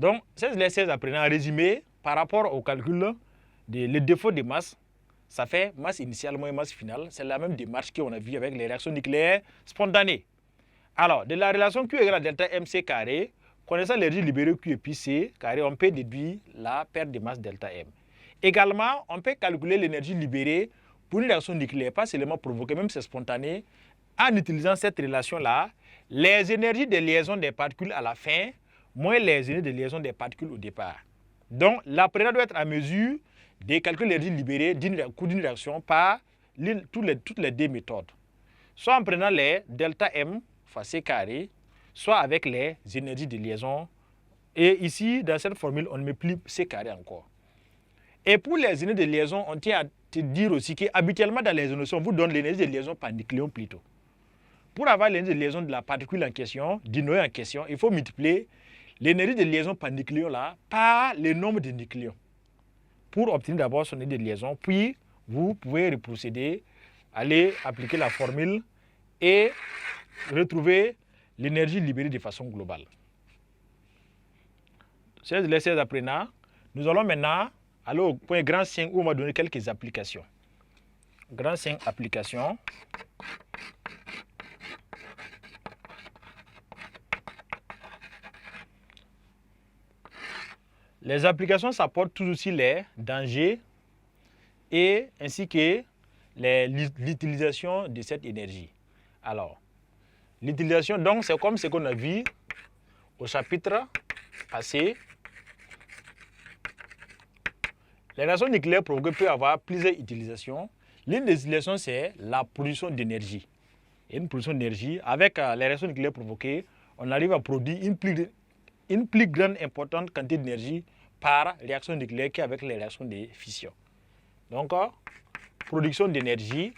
Donc, 16 les 16 apprenants, en résumé, par rapport au calcul des défauts de masse, ça fait masse initiale moins masse finale. C'est la même démarche qu'on a vue avec les réactions nucléaires spontanées. Alors, de la relation Q égale à delta MC carré, connaissant l'énergie libérée Q et puis C carré, on peut déduire la perte de masse delta M. Également, on peut calculer l'énergie libérée pour une réaction nucléaire, pas seulement provoquée, même si c'est spontané, en utilisant cette relation-là, les énergies de liaison des particules à la fin, moins les énergies de liaison des particules au départ. Donc, l'apprenant doit être à mesure de calculer l'énergie libérée d'une réaction par toutes les deux méthodes. Soit en prenant les delta M fois C carré, soit avec les énergies de liaison. Et ici, dans cette formule, on ne met plus C carré encore. Et pour les énergies de liaison, on tient à te dire aussi qu'habituellement dans les notions, on vous donne l'énergie de liaison par nucléon plutôt. Pour avoir l'énergie de liaison de la particule en question, du noyau en question, il faut multiplier l'énergie de liaison par nucléon là par le nombre de nucléons pour obtenir d'abord son énergie de liaison. Puis, vous pouvez reprocéder, aller appliquer la formule et retrouver l'énergie libérée de façon globale. 16 les 16 apprenants, nous allons maintenant aller au point grand 5 où on va donner quelques applications. Grand 5 applications. Les applications s'apportent tout aussi les dangers et ainsi que l'utilisation de cette énergie. Alors, l'utilisation, donc, c'est comme ce qu'on a vu au chapitre passé. Les réactions nucléaires provoquées peuvent avoir plusieurs utilisations. L'une des utilisations, c'est la production d'énergie. Et une production d'énergie, avec les réactions nucléaires provoquées, on arrive à produire une plus grande importante quantité d'énergie par réaction nucléaire qu'avec les réactions de fission. Donc, production d'énergie.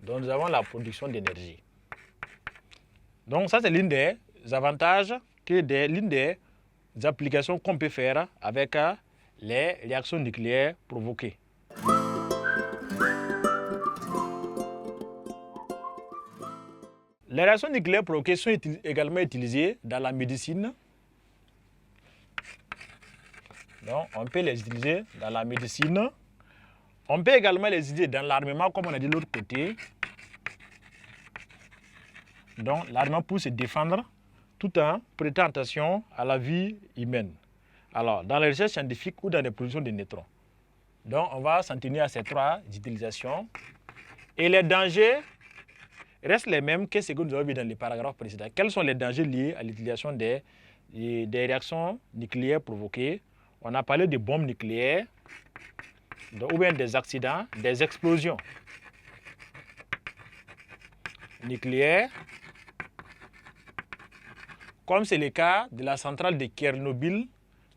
Donc, nous avons la production d'énergie. Donc, ça, c'est l'une des avantages, l'une des applications qu'on peut faire avec les réactions nucléaires provoquées. Les réactions nucléaires provoquées sont également utilisées dans la médecine. Donc, on peut les utiliser dans la médecine. On peut également les utiliser dans l'armement, comme on a dit de l'autre côté. Donc, l'armement pour se défendre tout en prêtant attention à la vie humaine. Alors, dans les recherches scientifiques ou dans les productions de neutrons. Donc, on va s'en tenir à ces trois utilisations. Et les dangers restent les mêmes que ce que nous avons vu dans les paragraphes précédents. Quels sont les dangers liés à l'utilisation des réactions nucléaires provoquées? On a parlé de bombes nucléaires, ou bien des accidents, des explosions nucléaires, comme c'est le cas de la centrale de Tchernobyl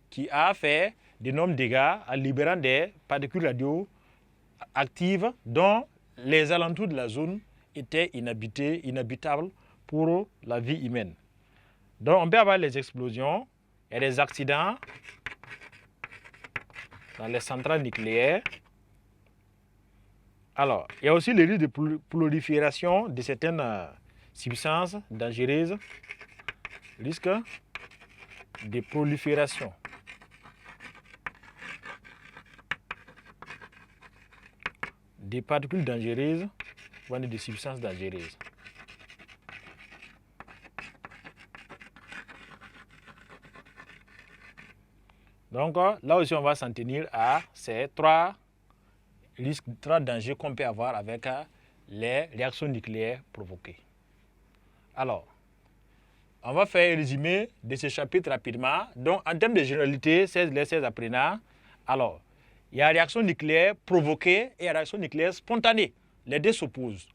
qui a fait d'énormes dégâts en libérant des particules radioactives dont les alentours de la zone étaient inhabitables pour la vie humaine. Donc on peut avoir les explosions et les accidents dans les centrales nucléaires. Alors, il y a aussi le risque de prolifération de certaines substances dangereuses. Risque de prolifération des particules dangereuses ou des substances dangereuses. Donc là aussi, on va s'en tenir à ces trois risques, trois dangers qu'on peut avoir avec les réactions nucléaires provoquées. Alors, on va faire un résumé de ce chapitre rapidement. Donc, en termes de généralité, 16 les 16 apprenants. Alors, il y a réaction nucléaire provoquée et réaction nucléaire spontanée. Les deux s'opposent.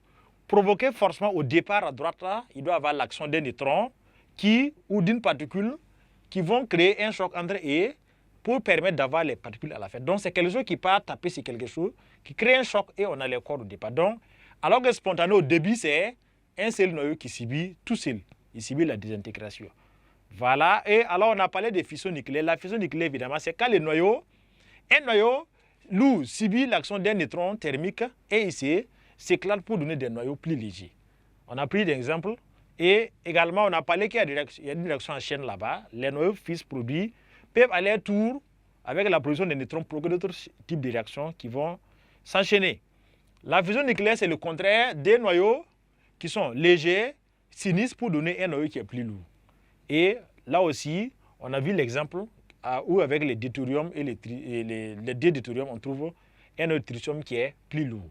Provoquée forcément au départ à droite, là, il doit y avoir l'action d'un neutron ou d'une particule qui vont créer un choc entre eux pour permettre d'avoir les particules à la fin. Donc, c'est quelque chose qui part taper sur quelque chose, qui crée un choc et on a les corps au départ. Donc, alors que spontané au début, c'est un seul noyau qui subit tout seul. Il subit la désintégration. Voilà. Et alors, on a parlé de fission nucléaire. La fission nucléaire, évidemment, c'est quand un noyau lourd subit l'action d'un neutron thermique et il s'éclate pour donner des noyaux plus légers. On a pris des exemples. Et également, on a parlé qu'il y a une réaction en chaîne là-bas. Les noyaux fils produits peuvent aller tour avec la production des neutrons pour d'autres types de réactions qui vont s'enchaîner. La fusion nucléaire, c'est le contraire des noyaux qui sont légers, s'unissent pour donner un noyau qui est plus lourd. Et là aussi, on a vu l'exemple où avec les deutérium et les deutérium, on trouve un tritium qui est plus lourd.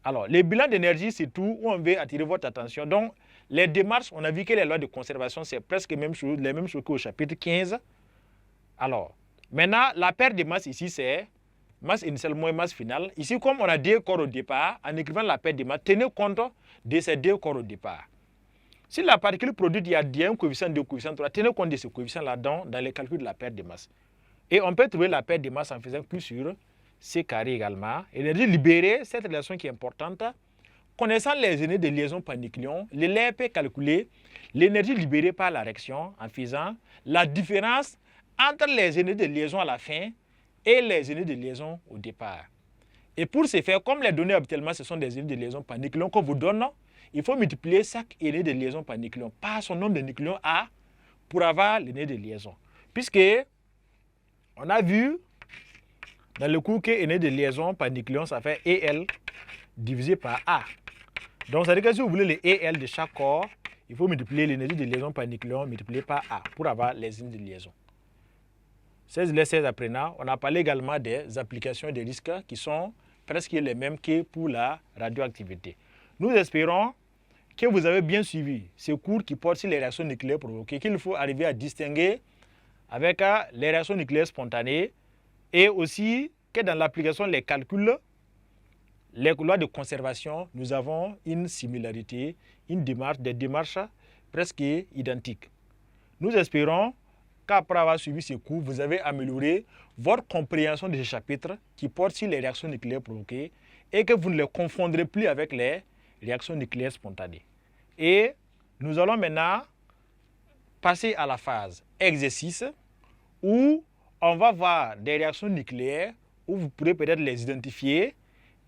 Alors, les bilans d'énergie, c'est tout où on veut attirer votre attention. Donc, les démarches, on a vu que les lois de conservation, c'est presque les mêmes choses qu'au chapitre 15. Alors, maintenant, la paire de masses ici, c'est masse initiale moins masse finale. Ici, comme on a 2 corps au départ, en écrivant la paire de masses, tenez compte de ces 2 corps au départ. Si la particule produite, il y a un coefficient 2, coefficient 3, tenez compte de ce coefficient-là dans les calculs de la paire de masse. Et on peut trouver la paire de masse en faisant plus sur C carré également. Énergie libérée, cette relation qui est importante. Connaissant les unités de liaison par nucléon, l'élève peut calculer l'énergie libérée par la réaction en faisant la différence entre les unités de liaison à la fin et les unités de liaison au départ. Et pour ce faire, comme les données habituellement ce sont des unités de liaison par nucléon qu'on vous donne, il faut multiplier chaque unité de liaison par nucléon par son nombre de nucléons A pour avoir l'unité de liaison. Puisque on a vu dans le cours que l'unité de liaison par nucléon, ça fait EL divisé par A. Donc, ça veut dire que si vous voulez les EL de chaque corps, il faut multiplier l'énergie de liaison par nucléon multiplié par A pour avoir les unités de liaison. 16 apprenants, on a parlé également des applications et des risques qui sont presque les mêmes que pour la radioactivité. Nous espérons que vous avez bien suivi ce cours qui porte sur les réactions nucléaires provoquées, qu'il faut arriver à distinguer avec les réactions nucléaires spontanées et aussi que dans l'application des calculs, les lois de conservation, nous avons une similarité, des démarches presque identiques. Nous espérons qu'après avoir suivi ce cours, vous avez amélioré votre compréhension de ce chapitre qui porte sur les réactions nucléaires provoquées et que vous ne les confondrez plus avec les réactions nucléaires spontanées. Et nous allons maintenant passer à la phase exercice où on va voir des réactions nucléaires où vous pourrez peut-être les identifier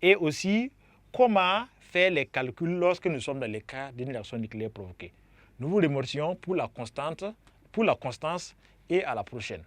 et aussi comment faire les calculs lorsque nous sommes dans le cas d'une réaction nucléaire provoquée. Nous vous remercions pour la constance et à la prochaine.